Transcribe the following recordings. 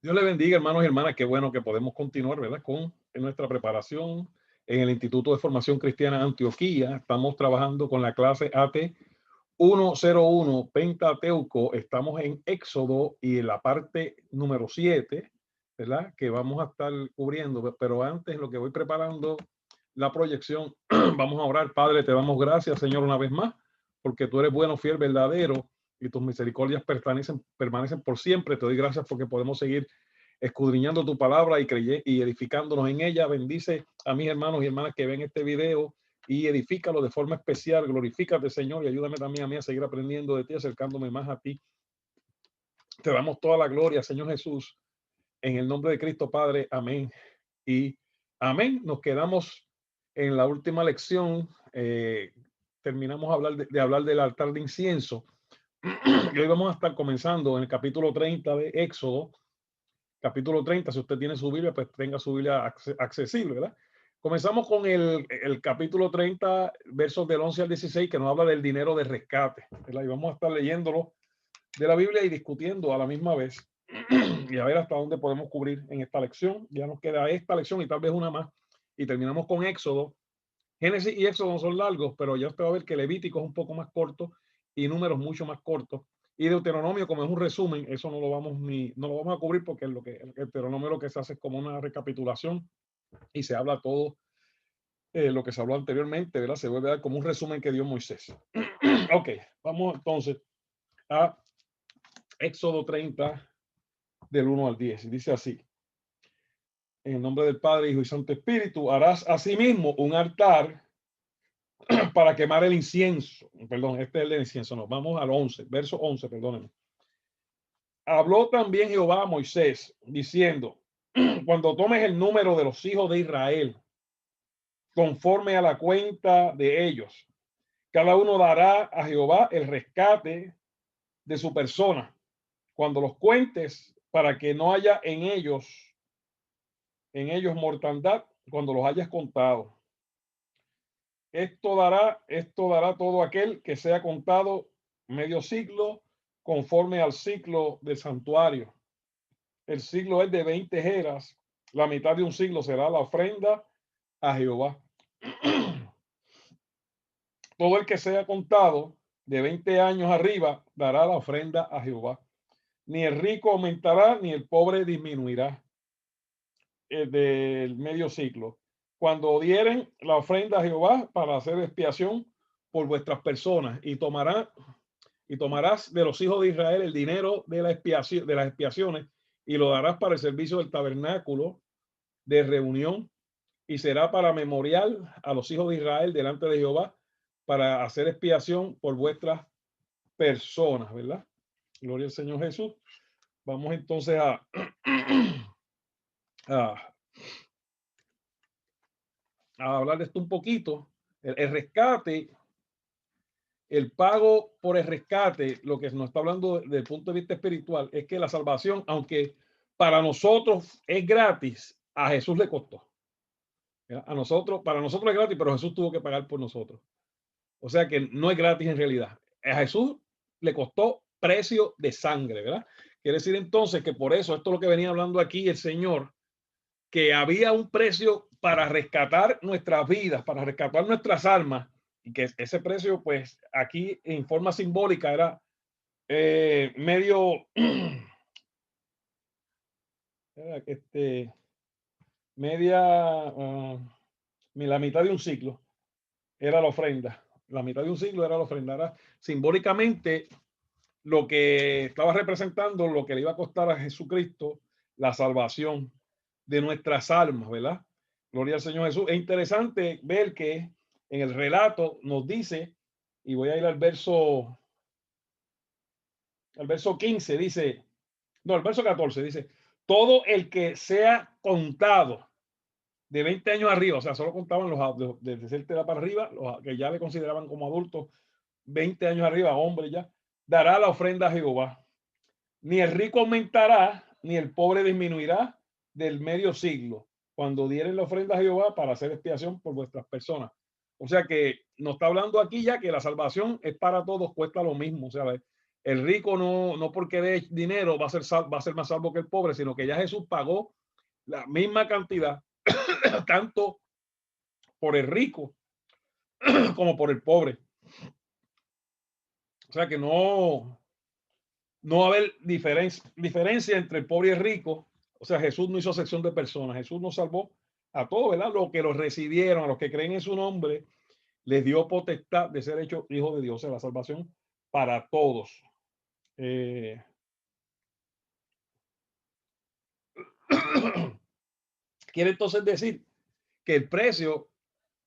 Dios le bendiga, hermanos y hermanas. Qué bueno que podemos continuar, ¿verdad? En nuestra preparación en el Instituto de Formación Cristiana Antioquía. Estamos trabajando con la clase AT 101 Pentateuco. Estamos en Éxodo y en la parte número 7, ¿verdad? Que vamos a estar cubriendo. Pero antes, lo que voy preparando la proyección, vamos a orar. Padre, te damos gracias, Señor, una vez más, porque tú eres bueno, fiel, verdadero, y tus misericordias permanecen por siempre. Te doy gracias porque podemos seguir escudriñando tu palabra y edificándonos en ella. Bendice a mis hermanos y hermanas que ven este video y edifícalo de forma especial. Glorifícate, Señor, y ayúdame también a mí a seguir aprendiendo de ti, acercándome más a ti. Te damos toda la gloria, Señor Jesús, en el nombre de Cristo, Padre. Amén y amén. Nos quedamos en la última lección. Terminamos de hablar del altar de incienso. Y hoy vamos a estar comenzando en el capítulo 30 de Éxodo. Capítulo 30, si usted tiene su Biblia, pues tenga su Biblia accesible, ¿verdad? Comenzamos con el capítulo 30, versos del 11 al 16, que nos habla del dinero de rescate, ¿verdad? Y vamos a estar leyéndolo de la Biblia y discutiendo a la misma vez y a ver hasta dónde podemos cubrir en esta lección. Ya nos queda esta lección y tal vez una más y terminamos con Éxodo. Génesis y Éxodo no son largos, pero ya usted va a ver que Levítico es un poco más corto y Números mucho más cortos. Y Deuteronomio, como es un resumen, eso no lo vamos a cubrir porque el Deuteronomio lo que se hace es como una recapitulación y se habla todo lo que se habló anteriormente, ¿verdad? Se vuelve a dar como un resumen que dio Moisés. Ok, vamos entonces a Éxodo 30 del 1 al 10. Y dice así: en el nombre del Padre, Hijo y Santo Espíritu, harás asimismo un altar para quemar el incienso. Perdón, este es el incienso, no. Vamos al 11, verso 11, perdónenme. Habló también Jehová a Moisés, diciendo: cuando tomes el número de los hijos de Israel, conforme a la cuenta de ellos, cada uno dará a Jehová el rescate de su persona. Cuando los cuentes, para que no haya en ellos mortandad, cuando los hayas contado. Esto dará todo aquel que sea contado medio siglo, conforme al ciclo del santuario. El siglo es de 20 jeras, la mitad de un siglo será la ofrenda a Jehová. Todo el que sea contado de 20 años arriba dará la ofrenda a Jehová. Ni el rico aumentará, ni el pobre disminuirá del medio siglo. Cuando dieren la ofrenda a Jehová para hacer expiación por vuestras personas, y tomarás de los hijos de Israel el dinero de la expiación, de las expiaciones, y lo darás para el servicio del tabernáculo de reunión, y será para memorial a los hijos de Israel delante de Jehová, para hacer expiación por vuestras personas, ¿verdad? Gloria al Señor Jesús. Vamos entonces a, a hablar de esto un poquito. El rescate, el pago por el rescate, lo que nos está hablando desde el punto de vista espiritual, es que la salvación, aunque para nosotros es gratis, a Jesús le costó. Para nosotros es gratis, pero Jesús tuvo que pagar por nosotros. O sea que no es gratis en realidad. A Jesús le costó precio de sangre, ¿verdad? Quiere decir entonces que por eso, esto es lo que venía hablando aquí el Señor, que había un precio para rescatar nuestras vidas, para rescatar nuestras almas, y que ese precio, pues aquí en forma simbólica era medio, media, la mitad de un siglo era la ofrenda. La mitad de un siglo era la ofrenda. Era simbólicamente lo que estaba representando, lo que le iba a costar a Jesucristo la salvación de nuestras almas, ¿verdad? Gloria al Señor Jesús. Es interesante ver que en el relato nos dice, y voy a ir al verso 15, dice, no, el verso 14 dice: todo el que sea contado de 20 años arriba, o sea, solo contaban de 60 para arriba, los que ya le consideraban como adultos, 20 años arriba, hombres ya, dará la ofrenda a Jehová. Ni el rico aumentará, ni el pobre disminuirá del medio siglo, cuando dieren la ofrenda a Jehová para hacer expiación por vuestras personas. O sea que nos está hablando aquí ya que la salvación es para todos, cuesta lo mismo. O sea, El rico no porque dé dinero va a ser más salvo que el pobre, sino que ya Jesús pagó la misma cantidad, tanto por el rico como por el pobre. O sea que no va a haber diferencia entre el pobre y el rico. O sea, Jesús no hizo acepción de personas. Jesús nos salvó a todos, ¿verdad? Los que los recibieron, a los que creen en su nombre, les dio potestad de ser hechos hijos de Dios. O sea, la salvación para todos. Quiere entonces decir que el precio,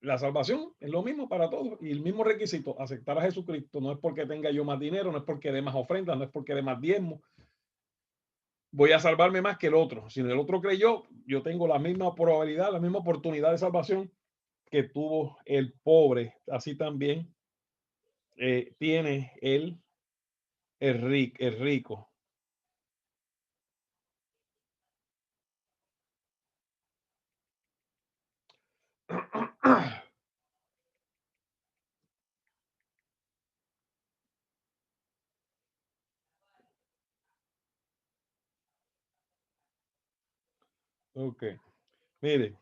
la salvación es lo mismo para todos y el mismo requisito, aceptar a Jesucristo. No es porque tenga yo más dinero, no es porque dé más ofrendas, no es porque dé más diezmo, voy a salvarme más que el otro. Si el otro creyó, yo tengo la misma probabilidad, la misma oportunidad de salvación que tuvo el pobre. Así también tiene el rico. Ok, mire,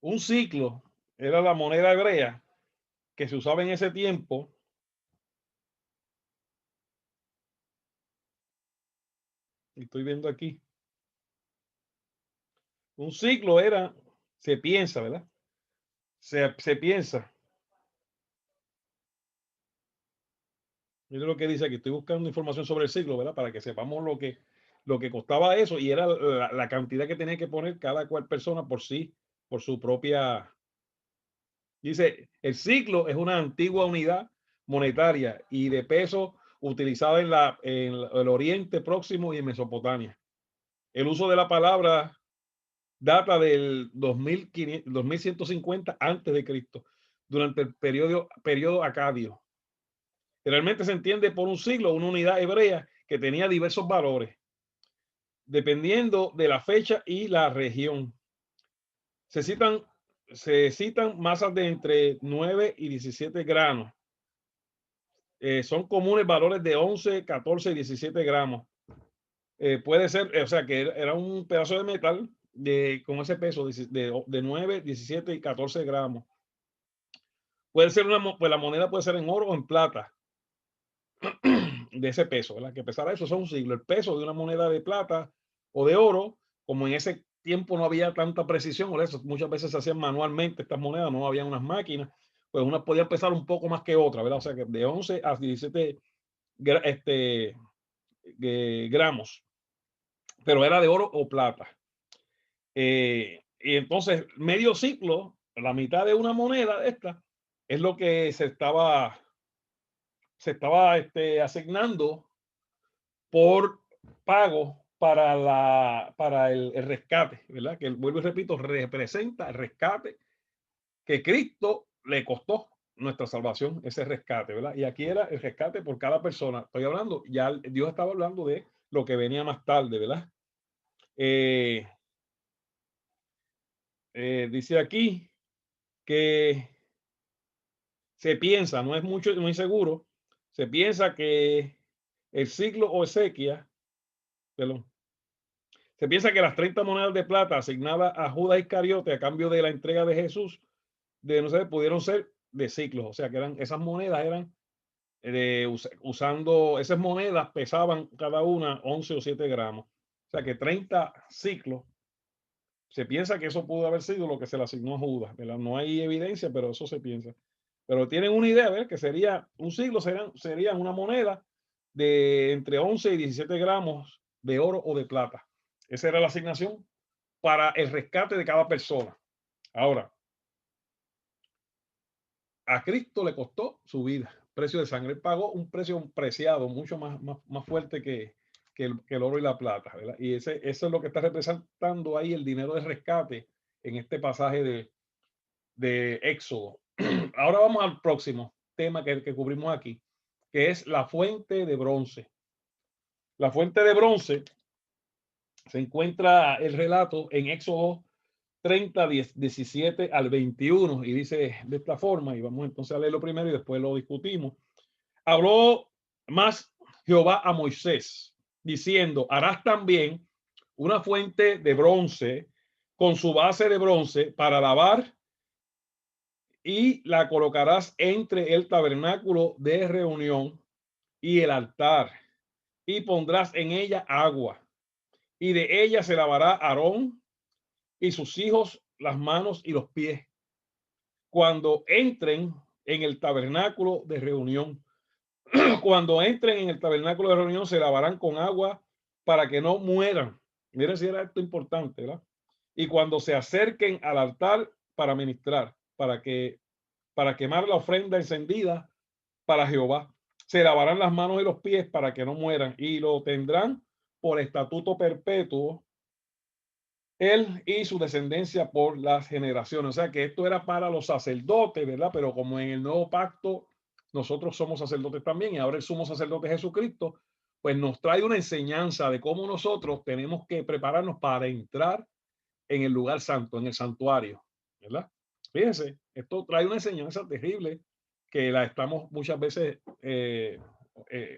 un ciclo era la moneda hebrea que se usaba en ese tiempo. Estoy viendo aquí. Un ciclo era, se piensa, ¿verdad? Se piensa. Mire lo que dice aquí. Estoy buscando información sobre el ciclo, ¿verdad? Para que sepamos lo que costaba eso y era la cantidad que tenía que poner cada cual persona por sí, por su propia. Dice, el ciclo es una antigua unidad monetaria y de peso utilizada en el Oriente Próximo y en Mesopotamia. El uso de la palabra data del 2150 antes de Cristo, durante el periodo acadio. Realmente se entiende por un siglo una unidad hebrea que tenía diversos valores, dependiendo de la fecha y la región. Se citan, se citan masas de entre 9 y 17 gramos. Son comunes valores de 11, 14 y 17 gramos. Puede ser, o sea, que era un pedazo de metal con ese peso de 9, 17 y 14 gramos. Puede ser pues la moneda puede ser en oro o en plata de ese peso, ¿verdad? Que pesara eso, son un siglo. El peso de una moneda de plata o de oro, como en ese tiempo no había tanta precisión, por eso muchas veces se hacían manualmente estas monedas, no había unas máquinas, pues una podía pesar un poco más que otra, ¿verdad? O sea que de 11 a 17 gramos, pero era de oro o plata. Y entonces, medio ciclo, la mitad de una moneda esta, es lo que se estaba asignando por pago para el rescate, ¿verdad? Que vuelvo y repito, representa el rescate que Cristo le costó nuestra salvación, ese rescate, ¿verdad? Y aquí era el rescate por cada persona. Estoy hablando, ya Dios estaba hablando de lo que venía más tarde, ¿verdad? Eh, dice aquí que se piensa, no es mucho, muy seguro, se piensa que el siglo o exequia, perdón, se piensa que las 30 monedas de plata asignadas a Judas Iscariote a cambio de la entrega de Jesús, de no sé, pudieron ser de ciclos, o sea que esas monedas eran usando, esas monedas pesaban cada una 11 o 7 gramos, o sea que 30 ciclos, se piensa que eso pudo haber sido lo que se le asignó a Judas, ¿verdad? No hay evidencia, pero eso se piensa. Pero tienen una idea, ¿verdad? Que sería un siglo, sería una moneda de entre 11 y 17 gramos de oro o de plata. Esa era la asignación para el rescate de cada persona. Ahora, a Cristo le costó su vida, precio de sangre. Él pagó un precio preciado, mucho más fuerte que el oro y la plata, ¿verdad? Y eso es lo que está representando ahí el dinero de rescate en este pasaje de Éxodo. Ahora vamos al próximo tema que cubrimos aquí, que es la fuente de bronce. La fuente de bronce se encuentra el relato en Éxodo 30, 17 al 21, y dice de esta forma, y vamos entonces a leerlo primero y después lo discutimos. Habló más Jehová a Moisés, diciendo, harás también una fuente de bronce con su base de bronce para lavar, y la colocarás entre el tabernáculo de reunión y el altar, y pondrás en ella agua, y de ella se lavará Aarón y sus hijos las manos y los pies cuando entren en el tabernáculo de reunión. Cuando entren en el tabernáculo de reunión se lavarán con agua para que no mueran. Miren si era esto importante, ¿verdad? Y cuando se acerquen al altar para ministrar, para quemar la ofrenda encendida para Jehová, se lavarán las manos y los pies para que no mueran, y lo tendrán por estatuto perpetuo él y su descendencia por las generaciones. O sea que esto era para los sacerdotes, ¿verdad? Pero como en el nuevo pacto nosotros somos sacerdotes también, y ahora el sumo sacerdote Jesucristo, pues nos trae una enseñanza de cómo nosotros tenemos que prepararnos para entrar en el lugar santo, en el santuario, ¿verdad? Fíjense, esto trae una enseñanza terrible que la estamos muchas veces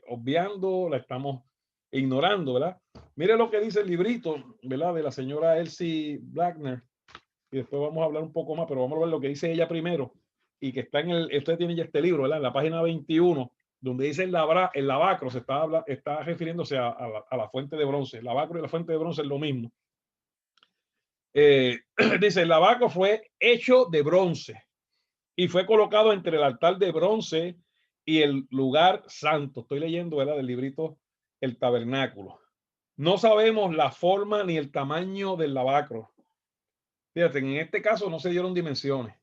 obviando, la estamos ignorando, ¿verdad? Mire lo que dice el librito, ¿verdad? De la señora Elsie Blackner, y después vamos a hablar un poco más, pero vamos a ver lo que dice ella primero, y que está en usted tiene ya este libro, ¿verdad? En la página 21, donde dice el lavacro, está refiriéndose a la fuente de bronce. El lavacro y la fuente de bronce es lo mismo. Dice, el lavacro fue hecho de bronce y fue colocado entre el altar de bronce y el lugar santo. Estoy leyendo, ¿verdad? Del librito El Tabernáculo. No sabemos la forma ni el tamaño del lavacro. Fíjate, en este caso no se dieron dimensiones.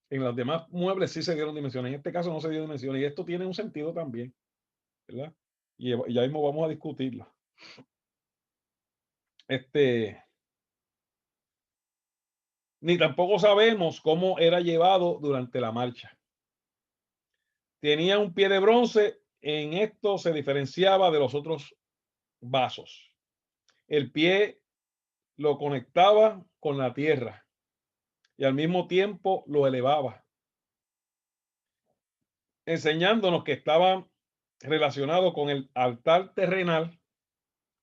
En los demás muebles sí se dieron dimensiones. En este caso no se dio dimensiones. Y esto tiene un sentido también, ¿verdad? Y ya mismo vamos a discutirlo. Ni tampoco sabemos cómo era llevado durante la marcha. Tenía un pie de bronce. En esto se diferenciaba de los otros vasos. El pie lo conectaba con la tierra y al mismo tiempo lo elevaba, enseñándonos que estaba relacionado con el altar terrenal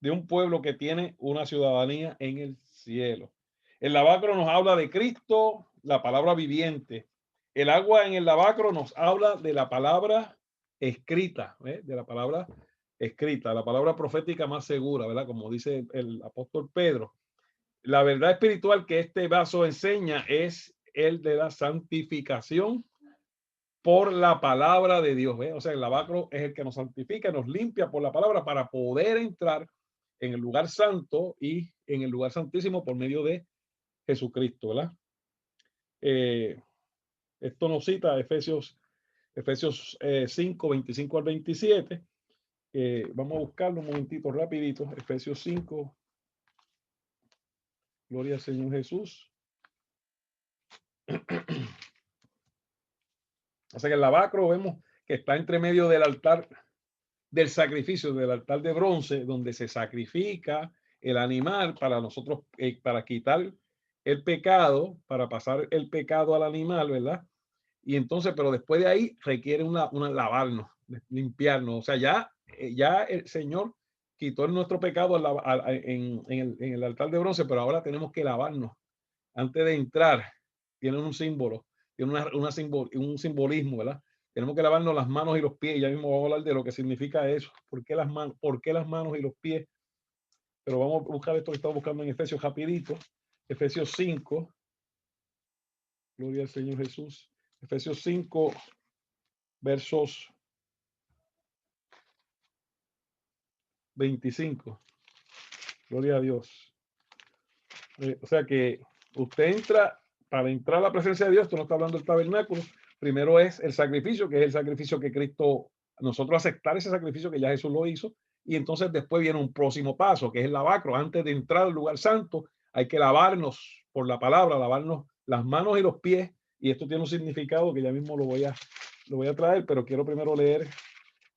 de un pueblo que tiene una ciudadanía en el cielo. El lavacro nos habla de Cristo, la palabra viviente. El agua en el lavacro nos habla de la palabra escrita, de la palabra escrita, la palabra profética más segura, ¿verdad? Como dice el apóstol Pedro. La verdad espiritual que este vaso enseña es el de la santificación por la palabra de Dios. O sea, el lavacro es el que nos santifica, nos limpia por la palabra para poder entrar en el lugar santo y en el lugar santísimo por medio de Jesucristo, ¿verdad? Esto nos cita Efesios 5, 25 al 27. Vamos a buscarlo un momentito rapidito. Efesios 5. Gloria al Señor Jesús. O sea que el lavacro vemos que está entre medio del altar del sacrificio, del altar de bronce, donde se sacrifica el animal para nosotros, para quitar el pecado, para pasar el pecado al animal, ¿verdad? Y entonces, pero después de ahí requiere una lavarnos, limpiarnos. O sea, ya el Señor quitó nuestro pecado en el altar de bronce, pero ahora tenemos que lavarnos antes de entrar. Tiene un símbolo, tiene un simbolismo, ¿verdad? Tenemos que lavarnos las manos y los pies. Ya mismo vamos a hablar de lo que significa eso. ¿Por qué las manos y los pies? Pero vamos a buscar esto que estamos buscando en Efesios rapidito. Efesios 5. Gloria al Señor Jesús. Efesios 5, versos 25. Gloria a Dios. O sea que usted entra, para entrar a la presencia de Dios, esto no está hablando del tabernáculo, primero es el sacrificio, que es el sacrificio que Cristo, nosotros aceptar ese sacrificio que ya Jesús lo hizo, y entonces después viene un próximo paso, que es el lavacro. Antes de entrar al lugar santo, hay que lavarnos por la palabra, lavarnos las manos y los pies, y esto tiene un significado que ya mismo lo voy a traer, pero quiero primero leer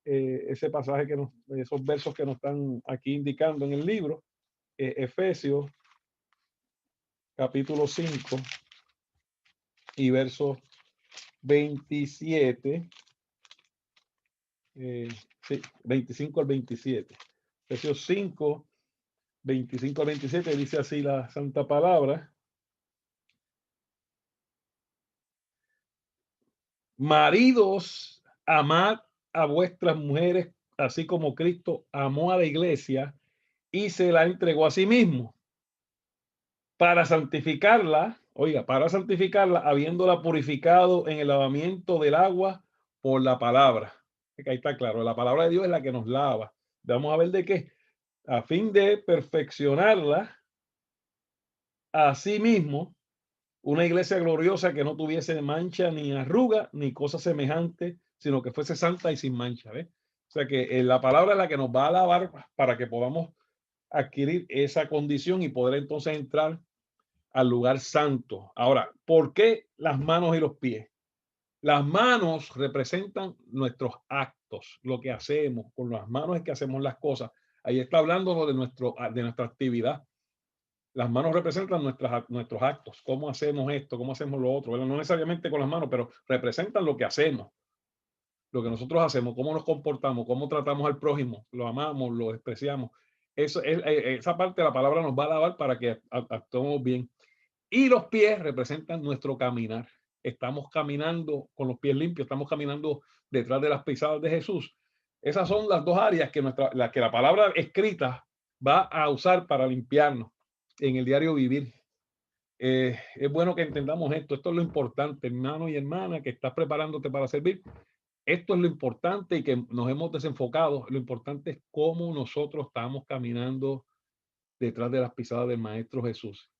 ese pasaje esos versos que nos están aquí indicando en el libro, Efesios capítulo 5 y verso 27. Sí, 25 al 27. Efesios 5, 25 al 27 dice así la santa palabra. Maridos, amad a vuestras mujeres, así como Cristo amó a la iglesia y se la entregó a sí mismo para santificarla, oiga, para santificarla, habiéndola purificado en el lavamiento del agua por la palabra. Ahí está claro, la palabra de Dios es la que nos lava. Vamos a ver de qué. A fin de perfeccionarla a sí mismo, una iglesia gloriosa que no tuviese mancha ni arruga ni cosa semejante, sino que fuese santa y sin mancha. ¿Ves? O sea que la palabra es la que nos va a lavar para que podamos adquirir esa condición y poder entonces entrar al lugar santo. Ahora, ¿por qué las manos y los pies? Las manos representan nuestros actos, lo que hacemos. Con las manos es que hacemos las cosas. Ahí está hablando de nuestra actividad. Las manos representan nuestros actos, cómo hacemos esto, cómo hacemos lo otro. Bueno, no necesariamente con las manos, pero representan lo que hacemos, lo que nosotros hacemos, cómo nos comportamos, cómo tratamos al prójimo, lo amamos, lo despreciamos. Esa parte de la palabra nos va a lavar para que actuemos bien. Y los pies representan nuestro caminar. Estamos caminando con los pies limpios, estamos caminando detrás de las pisadas de Jesús. Esas son las dos áreas que la palabra escrita va a usar para limpiarnos en el diario vivir. Es bueno que entendamos esto. Esto es lo importante, hermano y hermana, que estás preparándote para servir. Esto es lo importante y que nos hemos desenfocado. Lo importante es cómo nosotros estamos caminando detrás de las pisadas del Maestro Jesús.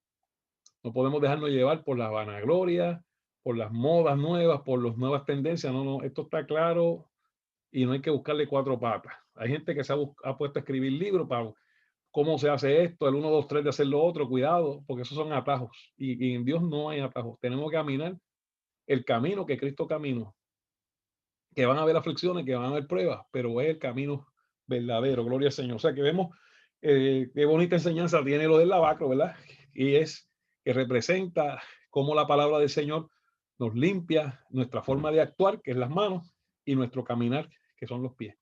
No podemos dejarnos llevar por la vanagloria, por las modas nuevas, por las nuevas tendencias. No, no, esto está claro y no hay que buscarle cuatro patas. Hay gente que ha puesto a escribir libros para cómo se hace esto, el 1, 2, 3 de hacer lo otro. Cuidado, porque esos son atajos. Y en Dios no hay atajos. Tenemos que caminar el camino que Cristo caminó. Que van a haber aflicciones, que van a haber pruebas, pero es el camino verdadero. Gloria al Señor. O sea que vemos qué bonita enseñanza tiene lo del lavacro, ¿verdad? Y es que representa cómo la palabra del Señor nos limpia nuestra forma de actuar, que es las manos, y nuestro caminar, que son los pies,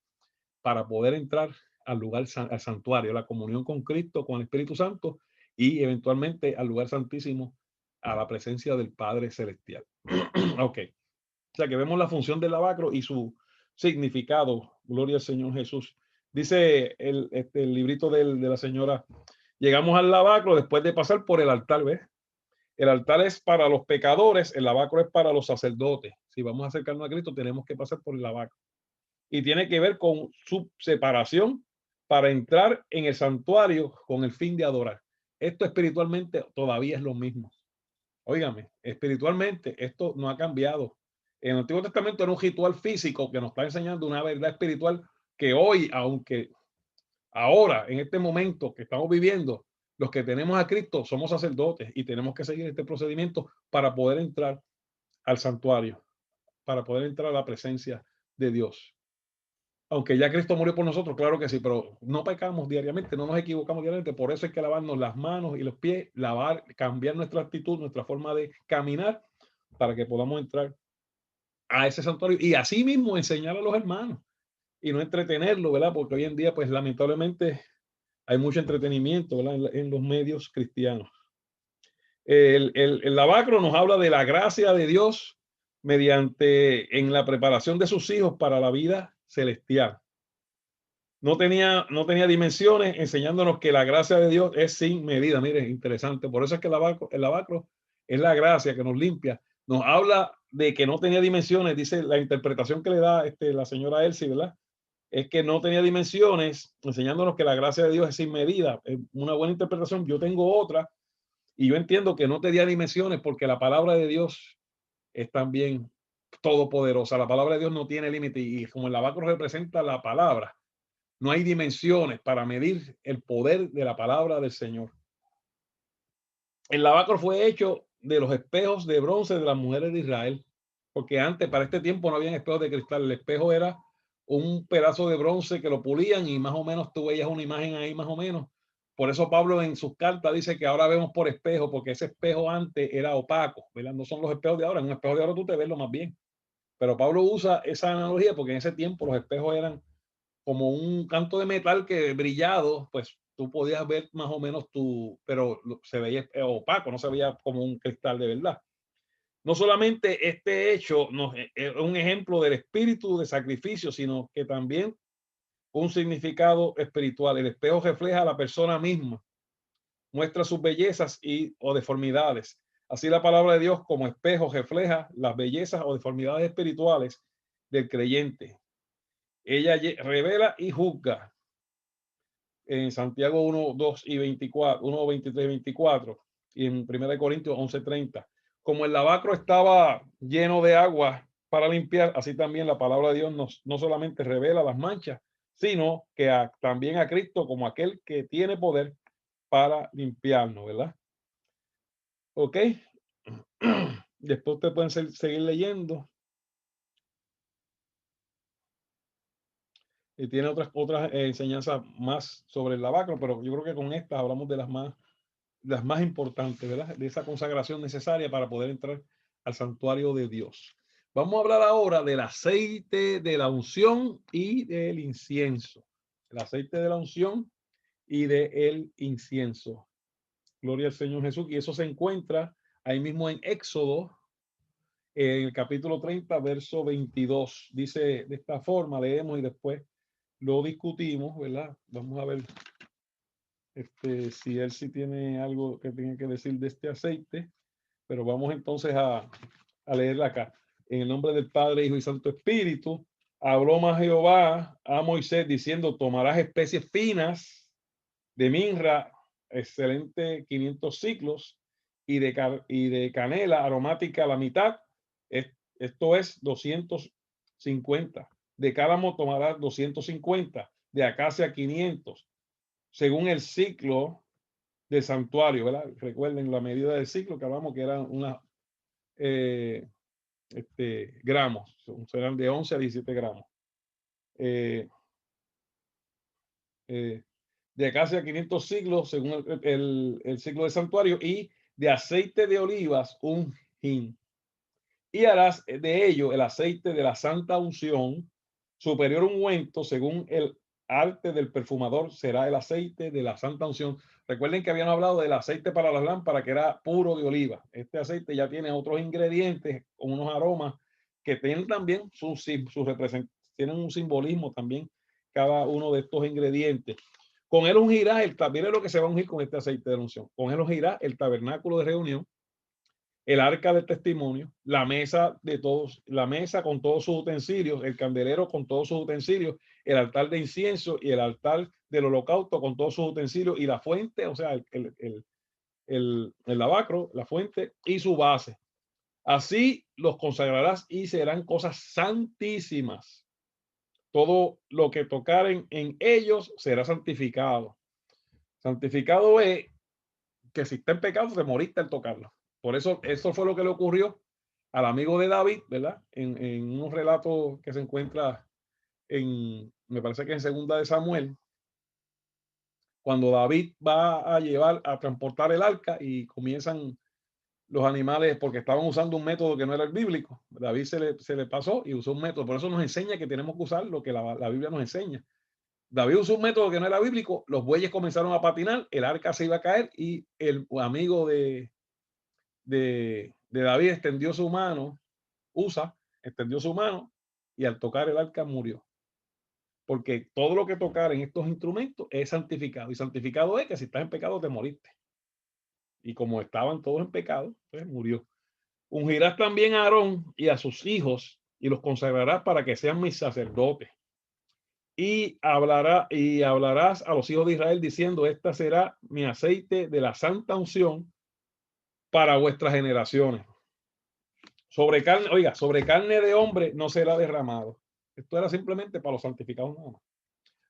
para poder entrar al lugar, al santuario, la comunión con Cristo, con el Espíritu Santo y eventualmente al lugar santísimo, a la presencia del Padre Celestial. Ok. O sea que vemos la función del lavacro y su significado. Gloria al Señor Jesús. Dice el librito de la señora, llegamos al lavacro después de pasar por el altar, ¿ves? El altar es para los pecadores, el lavacro es para los sacerdotes. Si vamos a acercarnos a Cristo, tenemos que pasar por el lavacro. Y tiene que ver con su separación para entrar en el santuario con el fin de adorar. Esto espiritualmente todavía es lo mismo. Óigame, espiritualmente esto no ha cambiado. En el Antiguo Testamento era un ritual físico que nos está enseñando una verdad espiritual que hoy, aunque ahora, en este momento que estamos viviendo, los que tenemos a Cristo somos sacerdotes y tenemos que seguir este procedimiento para poder entrar al santuario, para poder entrar a la presencia de Dios. Aunque ya Cristo murió por nosotros, claro que sí, pero no pecamos diariamente, no nos equivocamos diariamente, por eso hay que lavarnos las manos y los pies, cambiar nuestra actitud, nuestra forma de caminar, para que podamos entrar a ese santuario y así mismo enseñar a los hermanos y no entretenerlo, ¿verdad? Porque hoy en día, pues lamentablemente hay mucho entretenimiento, ¿verdad? En los medios cristianos. El lavacro nos habla de la gracia de Dios mediante en la preparación de sus hijos para la vida celestial. No tenía dimensiones, enseñándonos que la gracia de Dios es sin medida. Mire, interesante. Por eso es que el lavacro es la gracia que nos limpia. Nos habla de que no tenía dimensiones, dice la interpretación que le da la señora Elsie, ¿verdad? Es que no tenía dimensiones, enseñándonos que la gracia de Dios es sin medida. Es una buena interpretación. Yo tengo otra y yo entiendo que no tenía dimensiones porque la palabra de Dios es también todopoderosa. La palabra de Dios no tiene límite y como el lavacro representa la palabra, no hay dimensiones para medir el poder de la palabra del Señor. El lavacro fue hecho de los espejos de bronce de las mujeres de Israel, porque antes, para este tiempo, no habían espejos de cristal. El espejo era un pedazo de bronce que lo pulían y más o menos tú veías una imagen ahí más o menos, Por eso Pablo en sus cartas dice que ahora vemos por espejo, porque ese espejo antes era opaco, ¿verdad? No son los espejos de ahora. En un espejo de ahora tú te ves lo más bien. Pero Pablo usa esa analogía porque en ese tiempo los espejos eran como un canto de metal que brillado, pues tú podías ver más o menos pero se veía opaco, no se veía como un cristal de verdad. No solamente este hecho es un ejemplo del espíritu de sacrificio, sino que también un significado espiritual. El espejo refleja a la persona misma, muestra sus bellezas o deformidades. Así la palabra de Dios como espejo refleja las bellezas o deformidades espirituales del creyente. Ella revela y juzga. En Santiago 1, 2 y 24, 1, 23 y 24, y en 1 Corintios 11, 30. Como el lavacro estaba lleno de agua para limpiar, así también la palabra de Dios no solamente revela las manchas, sino que también a Cristo como aquel que tiene poder para limpiarnos, ¿verdad? Ok. Después ustedes pueden seguir leyendo. Y tiene otras enseñanzas más sobre el lavacro, pero yo creo que con estas hablamos de las más importantes, ¿verdad? De esa consagración necesaria para poder entrar al santuario de Dios. Vamos a hablar ahora del aceite de la unción y del incienso. El aceite de la unción y del incienso. Gloria al Señor Jesús. Y eso se encuentra ahí mismo en Éxodo, en el capítulo 30, verso 22. Dice de esta forma, leemos y después lo discutimos, ¿verdad? Vamos a ver si él sí tiene algo que tiene que decir de este aceite, pero vamos entonces a leerla acá. En el nombre del Padre, Hijo y Santo Espíritu, habló más Jehová a Moisés diciendo, tomarás especies finas de mirra, excelente 500 ciclos, y de canela aromática a la mitad, esto es 250. De cálamo tomarás 250, de acacia 500, según el ciclo del santuario, ¿verdad? Recuerden la medida del ciclo que hablamos que eran unas gramos, serán de 11 a 17 gramos. De acacia 500 ciclos, según el ciclo del santuario, y de aceite de olivas, un hin. Y harás de ello el aceite de la santa unción, superior ungüento, según el arte del perfumador, será el aceite de la santa unción. Recuerden que habíamos hablado del aceite para las lámparas, que era puro de oliva. Este aceite ya tiene otros ingredientes, con unos aromas que tienen también tienen un simbolismo también, cada uno de estos ingredientes. Con él ungirá mire lo que se va a ungir con este aceite de la unción. Con él ungirá el tabernáculo de reunión, el arca del testimonio, la mesa con todos sus utensilios, el candelero con todos sus utensilios, el altar de incienso y el altar del holocausto con todos sus utensilios, y la fuente, o sea, el lavacro, la fuente y su base. Así los consagrarás y serán cosas santísimas. Todo lo que tocaren en ellos será santificado. Santificado es que si está en pecado, te moriste al tocarlo. Por eso fue lo que le ocurrió al amigo de David, ¿verdad? En un relato que se encuentra me parece que en Segunda de Samuel, cuando David va a transportar el arca y comienzan los animales, porque estaban usando un método que no era el bíblico. David se le pasó y usó un método. Por eso nos enseña que tenemos que usar lo que la Biblia nos enseña. David usó un método que no era bíblico, los bueyes comenzaron a patinar, el arca se iba a caer y el amigo de David extendió su mano, extendió su mano y al tocar el arca murió. Porque todo lo que tocar en estos instrumentos es santificado. Y santificado es que si estás en pecado te moriste. Y como estaban todos en pecado, pues murió. Ungirás también a Aarón y a sus hijos y los consagrarás para que sean mis sacerdotes. Y hablarás a los hijos de Israel diciendo, esta será mi aceite de la santa unción para vuestras generaciones. Sobre carne de hombre no será derramado. Esto era simplemente para los santificados nada más.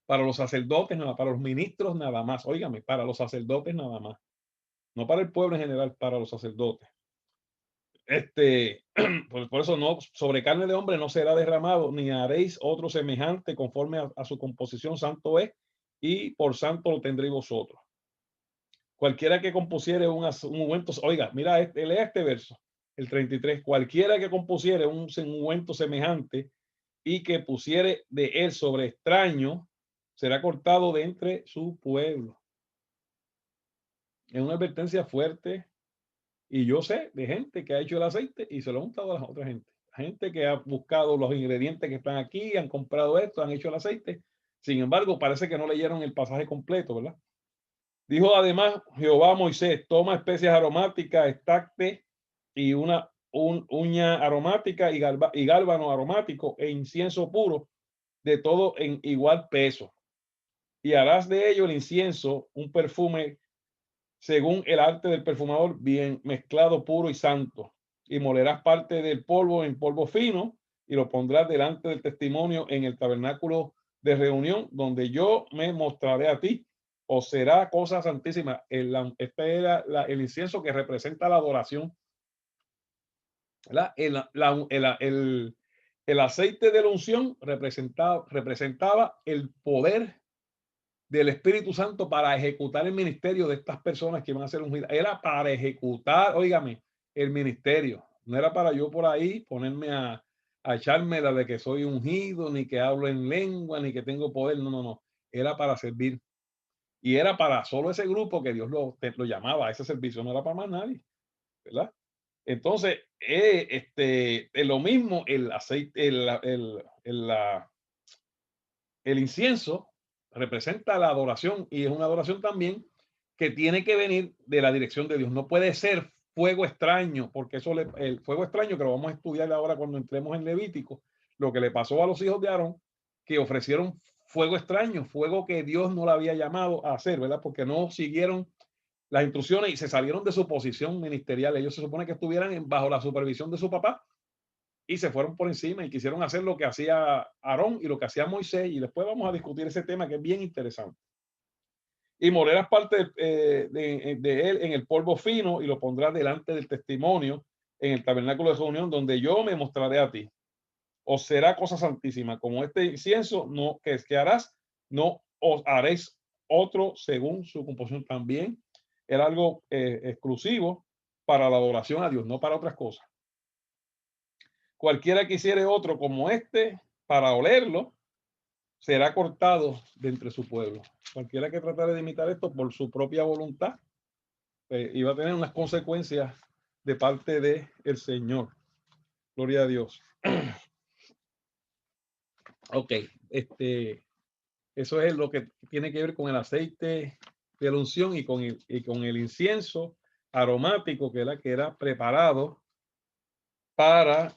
Para los sacerdotes nada más, para los ministros nada más. Óigame, para los sacerdotes nada más. No para el pueblo en general, para los sacerdotes. Por eso no, sobre carne de hombre no será derramado, ni haréis otro semejante conforme a su composición, santo es, y por santo lo tendréis vosotros. Cualquiera que compusiere un ungüento, oiga, mira, lea este verso, el 33, cualquiera que compusiere un ungüento semejante y que pusiere de él sobre extraño, será cortado de entre su pueblo. Es una advertencia fuerte. Y yo sé de gente que ha hecho el aceite y se lo ha untado a las otras gente. Gente que ha buscado los ingredientes que están aquí, han comprado esto, han hecho el aceite. Sin embargo, parece que no leyeron el pasaje completo, ¿verdad? Dijo además Jehová a Moisés, toma especias aromáticas, estacte y una uña aromática y gálbano aromático e incienso puro, de todo en igual peso. Y harás de ello el incienso, un perfume según el arte del perfumador, bien mezclado, puro y santo. Y molerás parte del polvo en polvo fino y lo pondrás delante del testimonio en el tabernáculo de reunión, donde yo me mostraré a ti. O será cosa santísima. Este era el incienso que representa la adoración. El aceite de la unción representaba el poder del Espíritu Santo para ejecutar el ministerio de estas personas que iban a ser ungidas. Era para ejecutar, óigame, el ministerio. No era para yo por ahí ponerme a echarme la de que soy ungido, ni que hablo en lengua, ni que tengo poder. No, no, no. Era para servir. Y era para solo ese grupo que Dios lo llamaba a ese servicio. No era para más nadie, ¿verdad? Entonces, lo mismo el aceite, el incienso representa la adoración y es una adoración también que tiene que venir de la dirección de Dios. No puede ser fuego extraño, porque el fuego extraño que lo vamos a estudiar ahora cuando entremos en Levítico, lo que le pasó a los hijos de Aarón, que ofrecieron fuego extraño, fuego que Dios no le había llamado a hacer, ¿verdad? Porque no siguieron las instrucciones y se salieron de su posición ministerial. Ellos se supone que estuvieran bajo la supervisión de su papá y se fueron por encima y quisieron hacer lo que hacía Aarón y lo que hacía Moisés. Y después vamos a discutir ese tema que es bien interesante. Y molerás parte de él en el polvo fino y lo pondrás delante del testimonio en el tabernáculo de reunión donde yo me mostraré a ti. O será cosa santísima, como este incienso no que harás, no os haréis otro según su composición. También era algo exclusivo para la adoración a Dios, no para otras cosas. Cualquiera que hiciere otro como este para olerlo, será cortado de entre su pueblo. Cualquiera que tratara de imitar esto por su propia voluntad, iba a tener unas consecuencias de parte del Señor. Gloria a Dios. Ok, eso es lo que tiene que ver con el aceite de la unción y con el incienso aromático que era preparado para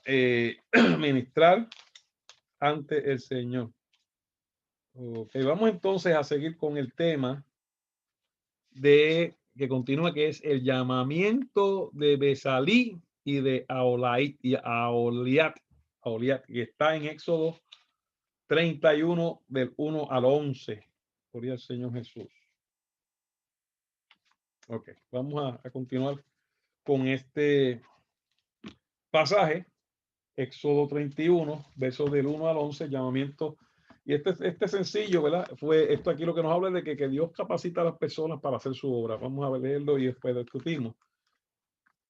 ministrar ante el Señor. Okay, vamos entonces a seguir con el tema que continúa, que es el llamamiento de Besalí y de Aholiab, que está en Éxodo 31 del 1 al 11. Gloria al Señor Jesús. Ok, vamos a continuar con este pasaje, Éxodo 31, versos del 1 al 11, llamamiento. Y este sencillo, ¿verdad? Fue esto aquí lo que nos habla de que Dios capacita a las personas para hacer su obra. Vamos a leerlo y después discutimos.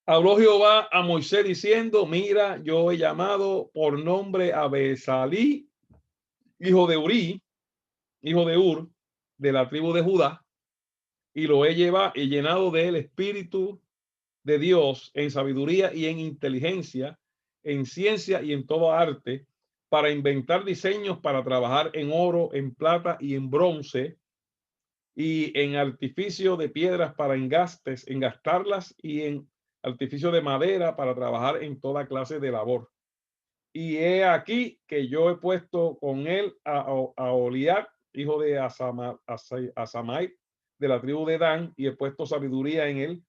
Habló Jehová a Moisés diciendo, mira, yo he llamado por nombre a Besalí, hijo de Uri, hijo de Ur, de la tribu de Judá, y lo he llenado del Espíritu de Dios en sabiduría y en inteligencia, en ciencia y en todo arte, para inventar diseños para trabajar en oro, en plata y en bronce, y en artificio de piedras para engastarlas, y en artificio de madera para trabajar en toda clase de labor. Y he aquí que yo he puesto con él a Oliab, hijo de Asamai, de la tribu de Dan, y he puesto sabiduría en él,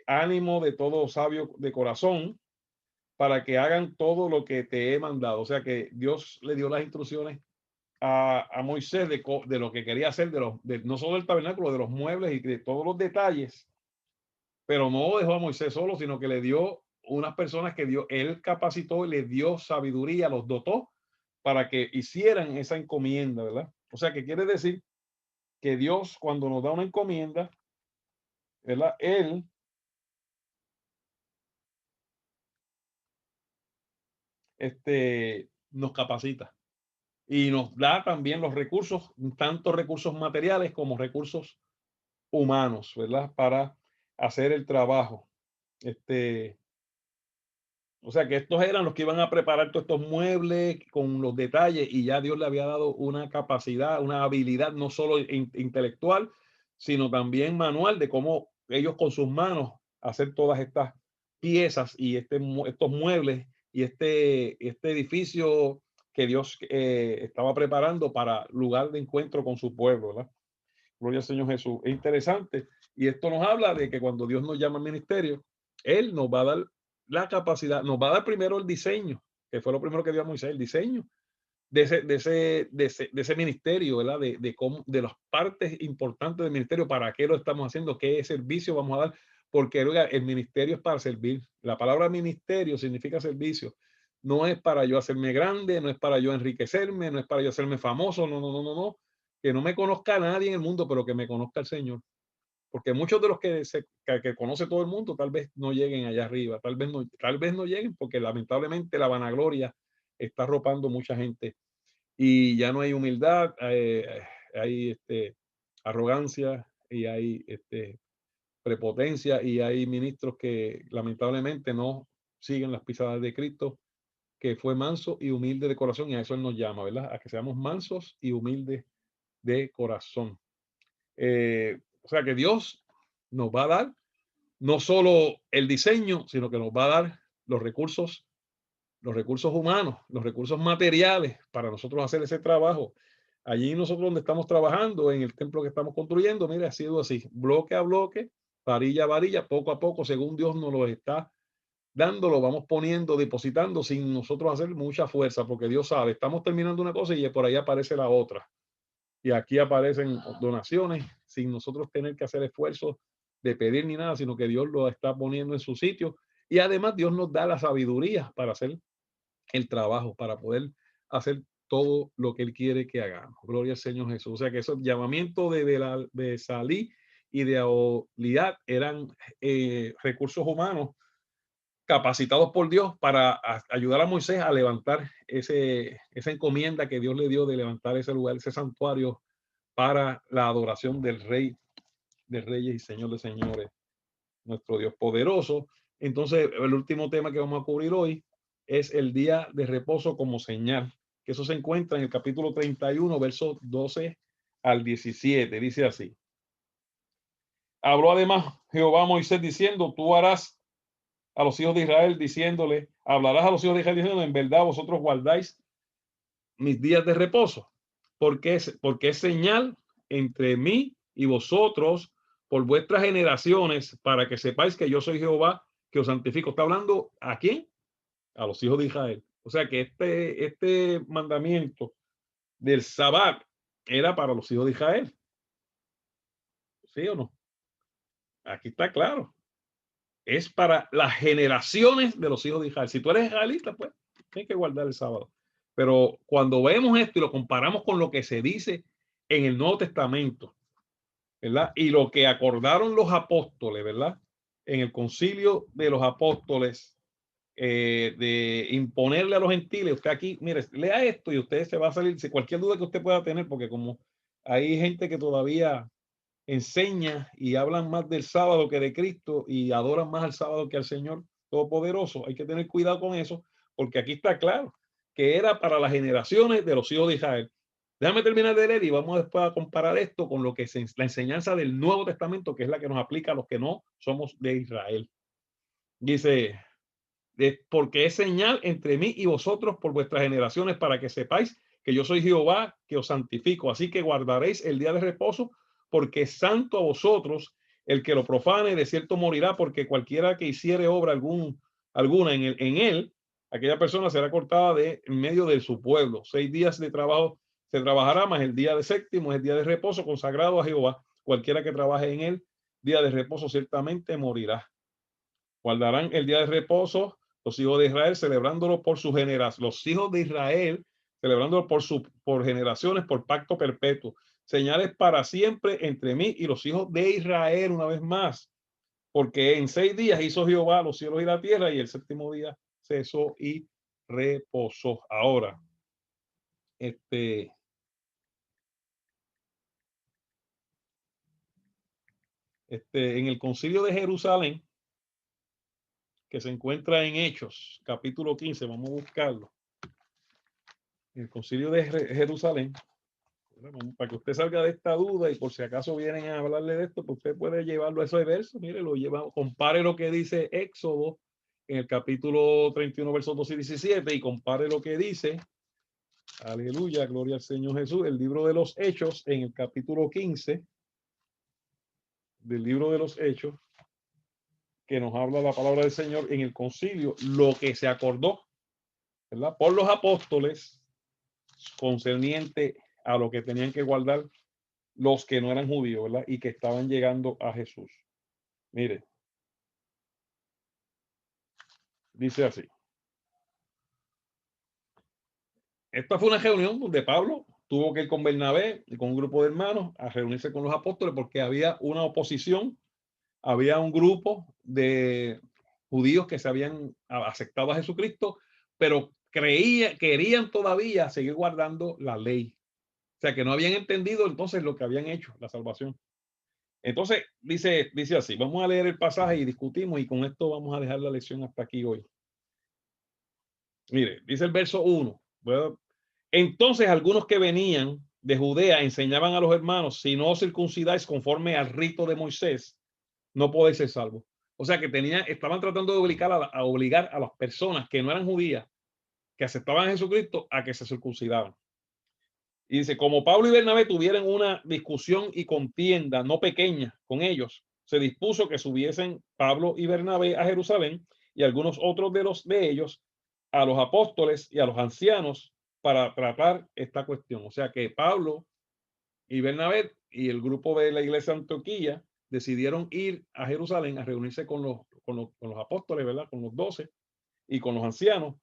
ánimo de todo sabio de corazón, para que hagan todo lo que te he mandado. O sea que Dios le dio las instrucciones a Moisés de lo que quería hacer, no solo del tabernáculo, de los muebles y de todos los detalles, pero no dejó a Moisés solo, sino que le dio unas personas que él capacitó y le dio sabiduría, los dotó para que hicieran esa encomienda, ¿verdad? O sea que quiere decir que Dios, cuando nos da una encomienda, ¿verdad? Él nos capacita y nos da también los recursos, tanto recursos materiales como recursos humanos, ¿verdad? Para hacer el trabajo. O sea que estos eran los que iban a preparar todos estos muebles con los detalles y ya Dios le había dado una capacidad, una habilidad no solo intelectual, sino también manual de cómo ellos con sus manos hacer todas estas piezas y estos muebles y este edificio que Dios estaba preparando para lugar de encuentro con su pueblo, ¿verdad? Gloria al Señor Jesús. Es interesante. Y esto nos habla de que cuando Dios nos llama al ministerio, Él nos va a dar la capacidad, nos va a dar primero el diseño, que fue lo primero que dio a Moisés, el diseño de ese ministerio, ¿verdad? De las partes importantes del ministerio, para qué lo estamos haciendo, qué servicio vamos a dar, porque oiga, el ministerio es para servir. La palabra ministerio significa servicio. No es para yo hacerme grande, no es para yo enriquecerme, no es para yo hacerme famoso, no, no, no, no, no. Que no me conozca nadie en el mundo, pero que me conozca el Señor. Porque muchos de los que conoce todo el mundo tal vez no lleguen allá arriba, tal vez no lleguen porque lamentablemente la vanagloria está arropando mucha gente y ya no hay humildad, hay arrogancia y hay prepotencia y hay ministros que lamentablemente no siguen las pisadas de Cristo, que fue manso y humilde de corazón, y a eso Él nos llama, ¿verdad? A que seamos mansos y humildes de corazón. O sea que Dios nos va a dar no solo el diseño, sino que nos va a dar los recursos humanos, los recursos materiales para nosotros hacer ese trabajo. Allí nosotros donde estamos trabajando, en el templo que estamos construyendo, mire, ha sido así, bloque a bloque, varilla a varilla, poco a poco, según Dios nos lo está dando, lo vamos poniendo, depositando sin nosotros hacer mucha fuerza, porque Dios sabe, estamos terminando una cosa y por ahí aparece la otra. Y aquí aparecen donaciones sin nosotros tener que hacer esfuerzos de pedir ni nada, sino que Dios lo está poniendo en su sitio. Y además Dios nos da la sabiduría para hacer el trabajo, para poder hacer todo lo que Él quiere que hagamos. Gloria al Señor Jesús. O sea que esos llamamientos de Salí y de Aholiab eran recursos humanos capacitados por Dios para ayudar a Moisés a levantar esa encomienda que Dios le dio de levantar ese lugar, ese santuario para la adoración del Rey de Reyes y Señor de Señores, nuestro Dios poderoso. Entonces, el último tema que vamos a cubrir hoy es el día de reposo como señal, que eso se encuentra en el capítulo 31, versos 12 al 17. Dice así: habló además Jehová a Moisés diciendo, tú harás a los hijos de Israel diciéndole, hablarás a los hijos de Israel diciendo, en verdad vosotros guardáis mis días de reposo, porque es señal entre mí y vosotros por vuestras generaciones, para que sepáis que yo soy Jehová, que os santifico. ¿Está hablando a quién? A los hijos de Israel. O sea que este mandamiento del Sabbat era para los hijos de Israel. ¿Sí o no? Aquí está claro. Es para las generaciones de los hijos de Israel. Si tú eres israelita, pues tienes que guardar el sábado. Pero cuando vemos esto y lo comparamos con lo que se dice en el Nuevo Testamento, ¿verdad? Y lo que acordaron los apóstoles, ¿verdad? En el concilio de los apóstoles, de imponerle a los gentiles, usted aquí, mire, lea esto y usted se va a salir, si cualquier duda que usted pueda tener, porque como hay gente que todavía enseña y hablan más del sábado que de Cristo y adoran más al sábado que al Señor Todopoderoso. Hay que tener cuidado con eso, porque aquí está claro que era para las generaciones de los hijos de Israel. Déjame terminar de leer y vamos después a comparar esto con lo que es la enseñanza del Nuevo Testamento, que es la que nos aplica a los que no somos de Israel. Dice, porque es señal entre mí y vosotros por vuestras generaciones, para que sepáis que yo soy Jehová, que os santifico. Así que guardaréis el día de reposo, porque es santo a vosotros. El que lo profane de cierto morirá, porque cualquiera que hiciere obra alguna en él, aquella persona será cortada de en medio de su pueblo. 6 días de trabajo se trabajará, más el día de séptimo es el día de reposo consagrado a Jehová. Cualquiera que trabaje en él, día de reposo, ciertamente morirá. Guardarán el día de reposo los hijos de Israel, celebrándolo por su generación. Los hijos de Israel, celebrándolo por generaciones, por pacto perpetuo. Señales para siempre entre mí y los hijos de Israel, una vez más. porque en 6 días hizo Jehová los cielos y la tierra, y el séptimo día cesó y reposó. Ahora, en el concilio de Jerusalén, que se encuentra en Hechos, capítulo 15, vamos a buscarlo. El concilio de Jerusalén, para que usted salga de esta duda y por si acaso vienen a hablarle de esto, pues usted puede llevarlo a esos versos. Mire, lo lleva, compare lo que dice Éxodo en el capítulo 31, versos 2 y 17, y compare lo que dice, aleluya, gloria al Señor Jesús, el libro de los Hechos en el capítulo 15 del libro de los Hechos, que nos habla la palabra del Señor en el concilio, lo que se acordó, ¿verdad?, por los apóstoles concerniente a lo que tenían que guardar los que no eran judíos, ¿verdad?, y que estaban llegando a Jesús. Mire, dice así. Esta fue una reunión donde Pablo tuvo que ir con Bernabé y con un grupo de hermanos a reunirse con los apóstoles porque había una oposición, había un grupo de judíos que se habían aceptado a Jesucristo, pero querían todavía seguir guardando la ley. O sea, que no habían entendido entonces lo que habían hecho, la salvación. Entonces, dice así, vamos a leer el pasaje y discutimos, y con esto vamos a dejar la lección hasta aquí hoy. Mire, dice el verso 1. Entonces algunos que venían de Judea enseñaban a los hermanos, si no os circuncidáis conforme al rito de Moisés, no podéis ser salvos. O sea que estaban tratando de obligar a las personas que no eran judías, que aceptaban a Jesucristo, a que se circuncidaban. Y dice, como Pablo y Bernabé tuvieron una discusión y contienda no pequeña con ellos, se dispuso que subiesen Pablo y Bernabé a Jerusalén y algunos otros de ellos a los apóstoles y a los ancianos para tratar esta cuestión. O sea que Pablo y Bernabé y el grupo de la iglesia de Antioquía decidieron ir a Jerusalén a reunirse con los apóstoles, ¿verdad?, con los 12 y con los ancianos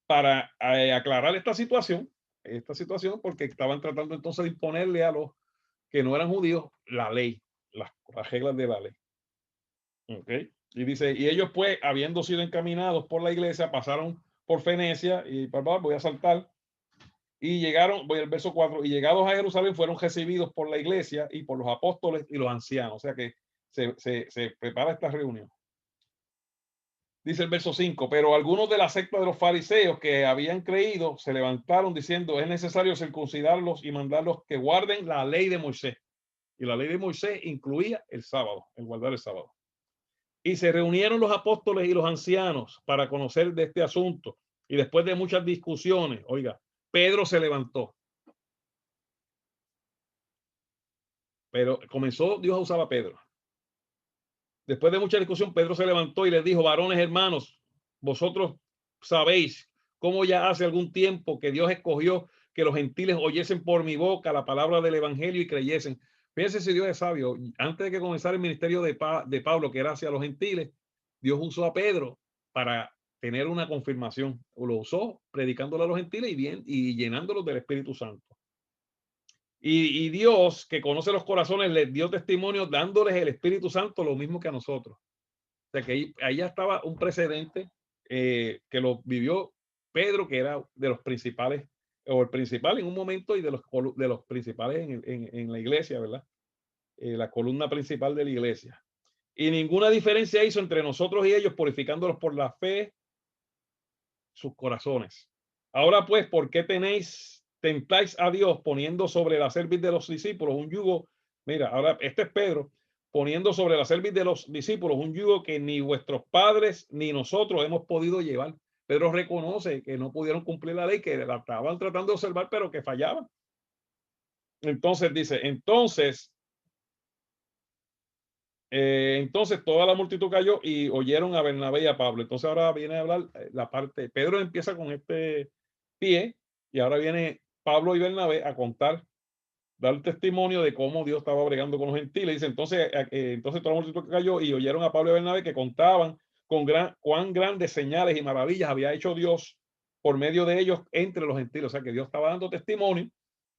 para aclarar esta situación, porque estaban tratando entonces de imponerle a los que no eran judíos la ley, las reglas de la ley. ¿Okay? Y dice, y ellos pues, habiendo sido encaminados por la iglesia, pasaron por Fenecia, y voy a saltar, y llegaron, voy al verso 4, y llegados a Jerusalén fueron recibidos por la iglesia y por los apóstoles y los ancianos. O sea que se prepara esta reunión. Dice el verso 5, pero algunos de la secta de los fariseos que habían creído se levantaron diciendo, es necesario circuncidarlos y mandarlos que guarden la ley de Moisés. Y la ley de Moisés incluía el sábado, el guardar el sábado. Y se reunieron los apóstoles y los ancianos para conocer de este asunto. Y después de muchas discusiones, oiga, Pedro se levantó. Pero comenzó Dios a usar a Pedro. Después de mucha discusión, Pedro se levantó y les dijo, varones hermanos, vosotros sabéis cómo ya hace algún tiempo que Dios escogió que los gentiles oyesen por mi boca la palabra del evangelio y creyesen. Fíjense si Dios es sabio. Antes de que comenzara el ministerio de Pablo, que era hacia los gentiles, Dios usó a Pedro para tener una confirmación. Lo usó predicándole a los gentiles y llenándolos del Espíritu Santo. Y Dios, que conoce los corazones, les dio testimonio dándoles el Espíritu Santo, lo mismo que a nosotros. O sea que ahí ya estaba un precedente que lo vivió Pedro, que era de los principales, o el principal en un momento, y de los principales en la iglesia, ¿verdad? La columna principal de la iglesia. Y ninguna diferencia hizo entre nosotros y ellos, purificándolos por la fe, sus corazones. Ahora pues, ¿por qué tentáis a Dios poniendo sobre la cerviz de los discípulos un yugo? Mira, ahora este es Pedro, poniendo sobre la cerviz de los discípulos un yugo que ni vuestros padres ni nosotros hemos podido llevar. Pedro reconoce que no pudieron cumplir la ley, que la estaban tratando de observar, pero que fallaban. Entonces dice, entonces toda la multitud cayó y oyeron a Bernabé y a Pablo. Entonces ahora viene a hablar la parte, Pedro empieza con este pie, y ahora viene Pablo y Bernabé a contar, dar testimonio de cómo Dios estaba bregando con los gentiles. Dice, entonces toda la multitud cayó y oyeron a Pablo y Bernabé que contaban cuán grandes señales y maravillas había hecho Dios por medio de ellos entre los gentiles. O sea que Dios estaba dando testimonio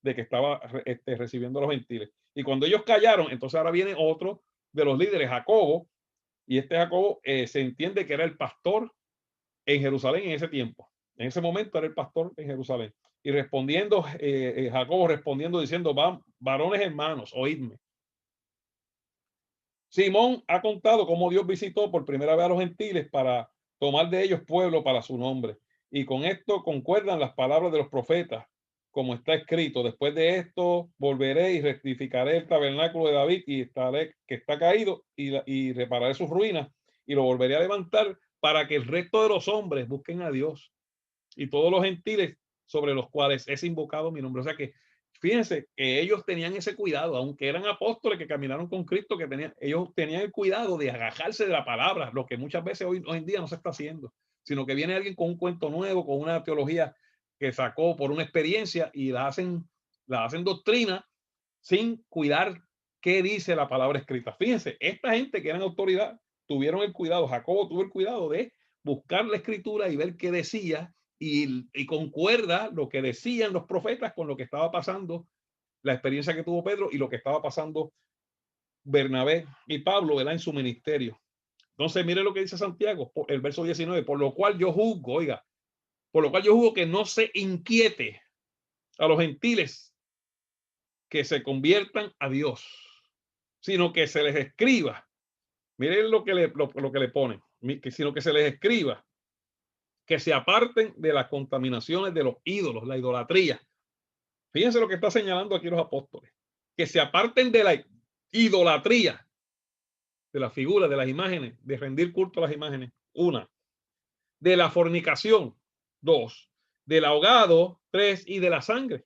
de que estaba recibiendo a los gentiles. Y cuando ellos callaron, entonces ahora viene otro de los líderes, Jacobo, Y este Jacobo se entiende que era el pastor en Jerusalén en ese tiempo. En ese momento era el pastor en Jerusalén. Y respondiendo, Jacobo respondiendo diciendo, varones hermanos, oídme. Simón ha contado cómo Dios visitó por primera vez a los gentiles para tomar de ellos pueblo para su nombre. Y con esto concuerdan las palabras de los profetas, como está escrito: después de esto volveré y rectificaré el tabernáculo de David y estaré que está caído y repararé sus ruinas y lo volveré a levantar para que el resto de los hombres busquen a Dios y todos los gentiles sobre los cuales es invocado mi nombre. O sea que fíjense que ellos tenían ese cuidado, aunque eran apóstoles que caminaron con Cristo, que tenían, ellos tenían el cuidado de agajarse de la palabra, lo que muchas veces hoy en día no se está haciendo, sino que viene alguien con un cuento nuevo, con una teología que sacó por una experiencia y la hacen doctrina sin cuidar qué dice la palabra escrita. Fíjense, esta gente que eran autoridad tuvieron el cuidado, Jacobo tuvo el cuidado de buscar la escritura y ver qué decía y concuerda lo que decían los profetas con lo que estaba pasando, la experiencia que tuvo Pedro y lo que estaba pasando Bernabé y Pablo, ¿verdad?, en su ministerio. Entonces, mire lo que dice Santiago, el verso 19, por lo cual yo juzgo, oiga, por lo cual yo juzgo que no se inquiete a los gentiles que se conviertan a Dios, sino que se les escriba. Miren lo que le ponen, sino que se les escriba que se aparten de las contaminaciones de los ídolos, la idolatría. Fíjense lo que está señalando aquí los apóstoles, que se aparten de la idolatría, de las figuras, de las imágenes, de rendir culto a las imágenes, una, de la fornicación, dos, del ahogado, tres, y de la sangre.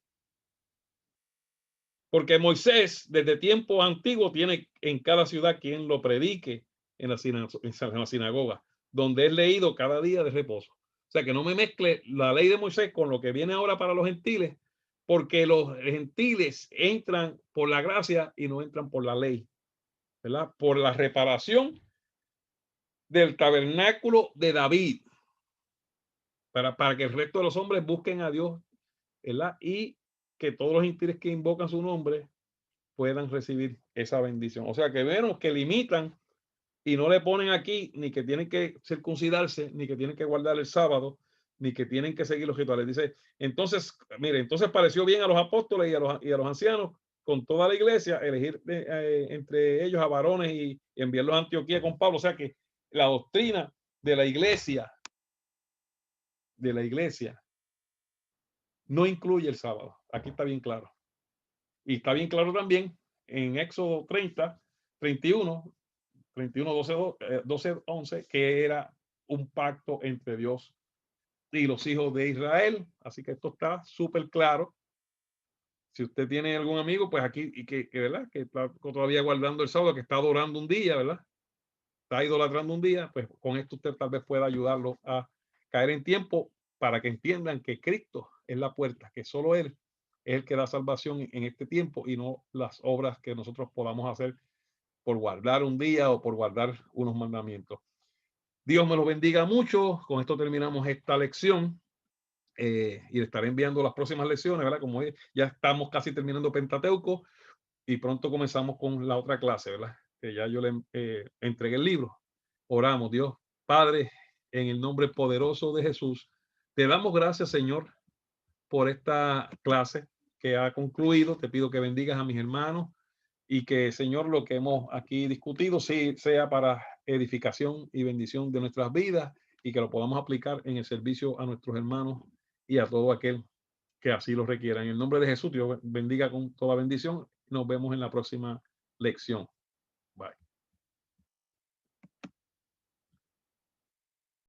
Porque Moisés, desde tiempo antiguo, tiene en cada ciudad quien lo predique en la sinagoga, donde es leído cada día de reposo. O sea, que no me mezcle la ley de Moisés con lo que viene ahora para los gentiles, porque los gentiles entran por la gracia y no entran por la ley, ¿verdad? Por la reparación del tabernáculo de David, para que el resto de los hombres busquen a Dios, ¿verdad? Y que todos los gentiles que invocan su nombre puedan recibir esa bendición. O sea, que vemos que limitan y no le ponen aquí ni que tienen que circuncidarse, ni que tienen que guardar el sábado, ni que tienen que seguir los rituales. Dice, entonces, mire, entonces pareció bien a los apóstoles y a los ancianos con toda la iglesia elegir entre ellos a varones y enviarlos a Antioquía con Pablo. O sea que la doctrina de la iglesia no incluye el sábado. Aquí está bien claro. Y está bien claro también en Éxodo 30, 31, 12, 11, que era un pacto entre Dios y los hijos de Israel. Así que esto está súper claro. Si usted tiene algún amigo, pues aquí, y ¿verdad?, que está todavía guardando el sábado, que está adorando un día, ¿verdad?, está idolatrando un día, pues con esto usted tal vez pueda ayudarlo a caer en tiempo para que entiendan que Cristo es la puerta, que solo Él es el que da salvación en este tiempo y no las obras que nosotros podamos hacer por guardar un día o por guardar unos mandamientos. Dios me los bendiga mucho. Con esto terminamos esta lección y le estaré enviando las próximas lecciones, ¿verdad? Como ya estamos casi terminando Pentateuco y pronto comenzamos con la otra clase, ¿verdad? Que ya yo le entregué el libro. Oramos, Dios Padre, en el nombre poderoso de Jesús, te damos gracias, Señor, por esta clase que ha concluido. Te pido que bendigas a mis hermanos y que, Señor, lo que hemos aquí discutido sí sea para edificación y bendición de nuestras vidas y que lo podamos aplicar en el servicio a nuestros hermanos y a todo aquel que así lo requiera. En el nombre de Jesús, Dios bendiga con toda bendición. Nos vemos en la próxima lección. Bye.